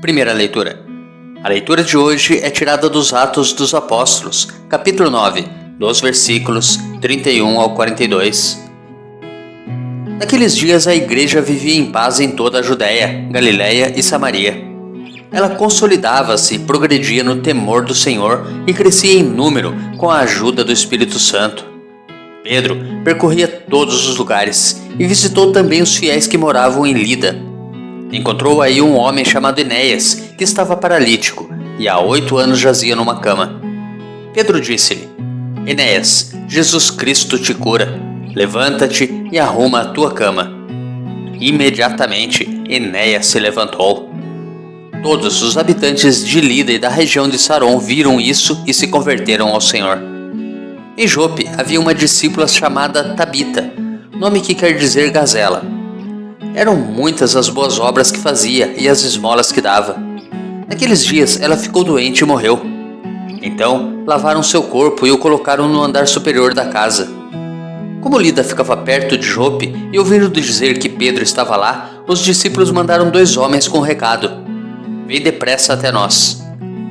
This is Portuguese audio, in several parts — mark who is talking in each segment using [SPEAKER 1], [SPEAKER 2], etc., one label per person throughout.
[SPEAKER 1] Primeira leitura. A leitura de hoje é tirada dos Atos dos Apóstolos, capítulo 9, dos versículos 31 ao 42. Naqueles dias a igreja vivia em paz em toda a Judéia, Galiléia e Samaria. Ela consolidava-se e progredia no temor do Senhor e crescia em número com a ajuda do Espírito Santo. Pedro percorria todos os lugares e visitou também os fiéis que moravam em Lida. Encontrou aí um homem chamado Enéas, que estava paralítico e há 8 anos jazia numa cama. Pedro disse-lhe: Enéas, Jesus Cristo te cura. Levanta-te e arruma a tua cama. Imediatamente Enéas se levantou. Todos os habitantes de Lida e da região de Saron viram isso e se converteram ao Senhor. Em Jope havia uma discípula chamada Tabita, nome que quer dizer gazela. Eram muitas as boas obras que fazia e as esmolas que dava. Naqueles dias ela ficou doente e morreu. Então lavaram seu corpo e o colocaram no andar superior da casa. Como Lida ficava perto de Jope e ouvindo dizer que Pedro estava lá, os discípulos mandaram 2 homens com um recado: Vem depressa até nós.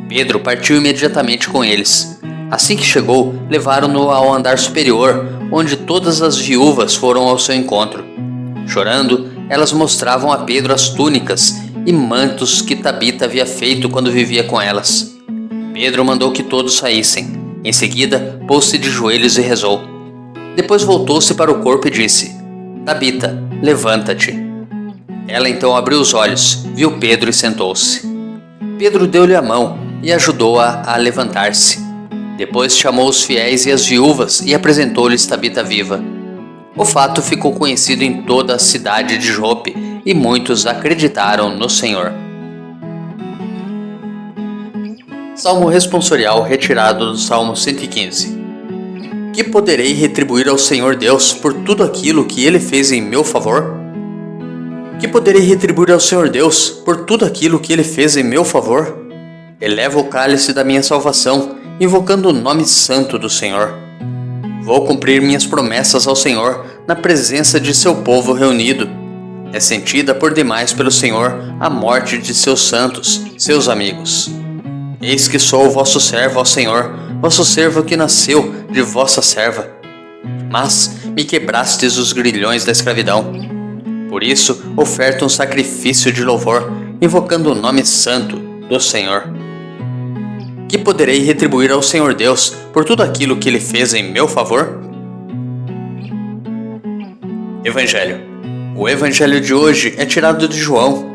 [SPEAKER 1] Pedro partiu imediatamente com eles. Assim que chegou, levaram-no ao andar superior, onde todas as viúvas foram ao seu encontro. Chorando, elas mostravam a Pedro as túnicas e mantos que Tabita havia feito quando vivia com elas. Pedro mandou que todos saíssem. Em seguida, pôs-se de joelhos e rezou. Depois voltou-se para o corpo e disse: Tabita, levanta-te. Ela então abriu os olhos, viu Pedro e sentou-se. Pedro deu-lhe a mão e ajudou-a a levantar-se. Depois chamou os fiéis e as viúvas e apresentou-lhes Tabita viva. O fato ficou conhecido em toda a cidade de Jope e muitos acreditaram no Senhor. Salmo responsorial retirado do Salmo 115. Que poderei retribuir ao Senhor Deus por tudo aquilo que Ele fez em meu favor? Que poderei retribuir ao Senhor Deus por tudo aquilo que Ele fez em meu favor? Eleva o cálice da minha salvação, invocando o nome santo do Senhor. Vou cumprir minhas promessas ao Senhor na presença de seu povo reunido. É sentida por demais pelo Senhor a morte de seus santos, seus amigos. Eis que sou o vosso servo ao Senhor, vosso servo que nasceu de vossa serva. Mas me quebrastes os grilhões da escravidão. Por isso, oferto um sacrifício de louvor, invocando o nome santo do Senhor. Que poderei retribuir ao Senhor Deus por tudo aquilo que Ele fez em meu favor? Evangelho. O Evangelho de hoje é tirado de João,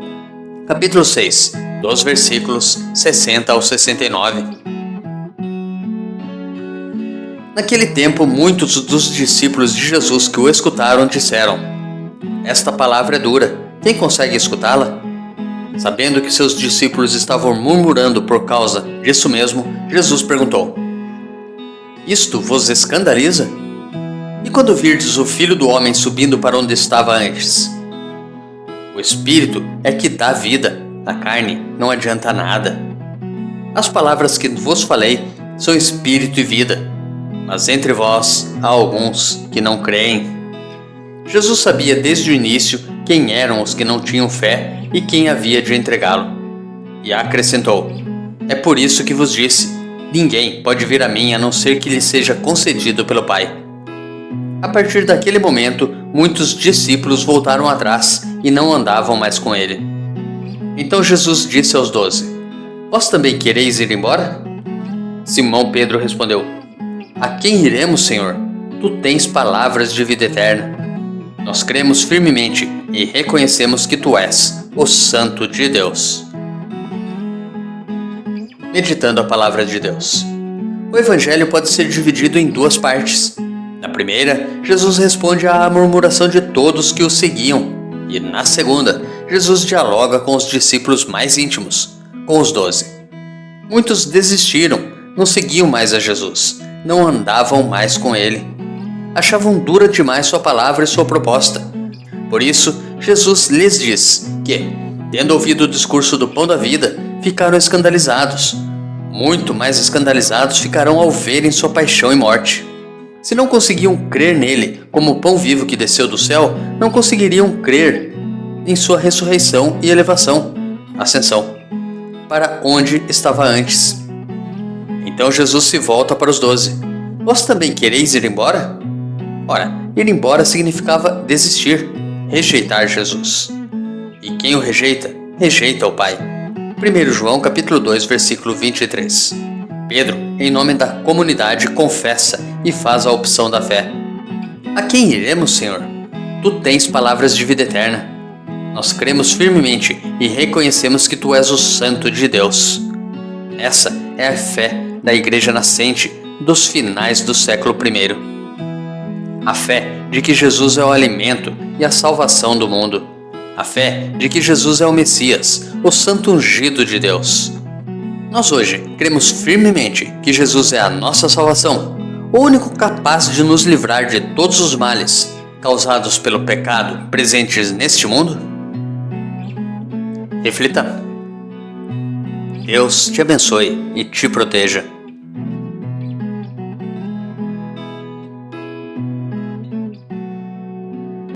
[SPEAKER 1] capítulo 6, dos versículos 60 ao 69. Naquele tempo, muitos dos discípulos de Jesus que o escutaram disseram: Esta palavra é dura, quem consegue escutá-la? Sabendo que seus discípulos estavam murmurando por causa disso mesmo, Jesus perguntou: Isto vos escandaliza? E quando virdes o Filho do Homem subindo para onde estava antes? O Espírito é que dá vida, a carne não adianta nada. As palavras que vos falei são Espírito e vida, mas entre vós há alguns que não creem. Jesus sabia desde o início quem eram os que não tinham fé e quem havia de entregá-lo. E acrescentou: É por isso que vos disse: ninguém pode vir a mim a não ser que lhe seja concedido pelo Pai. A partir daquele momento, muitos discípulos voltaram atrás e não andavam mais com ele. Então Jesus disse aos 12: Vós também quereis ir embora? Simão Pedro respondeu: A quem iremos, Senhor? Tu tens palavras de vida eterna. Nós cremos firmemente e reconhecemos que Tu és o Santo de Deus. Meditando a palavra de Deus. O Evangelho pode ser dividido em 2 partes. Na primeira, Jesus responde à murmuração de todos que o seguiam. E na segunda, Jesus dialoga com os discípulos mais íntimos, com os 12. Muitos desistiram, não seguiam mais a Jesus, não andavam mais com ele. Achavam dura demais sua palavra e sua proposta. Por isso, Jesus lhes diz que, tendo ouvido o discurso do pão da vida, ficaram escandalizados. Muito mais escandalizados ficarão ao verem sua paixão e morte. Se não conseguiam crer nele como o pão vivo que desceu do céu, não conseguiriam crer em sua ressurreição e elevação, ascensão. para onde estava antes. Então Jesus se volta para os 12. Vós também quereis ir embora? Ora, ir embora significava desistir, rejeitar Jesus. E quem o rejeita, rejeita o Pai. 1 João capítulo 2, versículo 23. Pedro, em nome da comunidade, confessa e faz a opção da fé. A quem iremos, Senhor? Tu tens palavras de vida eterna. Nós cremos firmemente e reconhecemos que Tu és o Santo de Deus. Essa é a fé da Igreja nascente dos finais do século I. A fé de que Jesus é o alimento e a salvação do mundo. A fé de que Jesus é o Messias, o Santo Ungido de Deus. Nós hoje cremos firmemente que Jesus é a nossa salvação, o único capaz de nos livrar de todos os males causados pelo pecado presentes neste mundo? Reflita. Deus te abençoe e te proteja.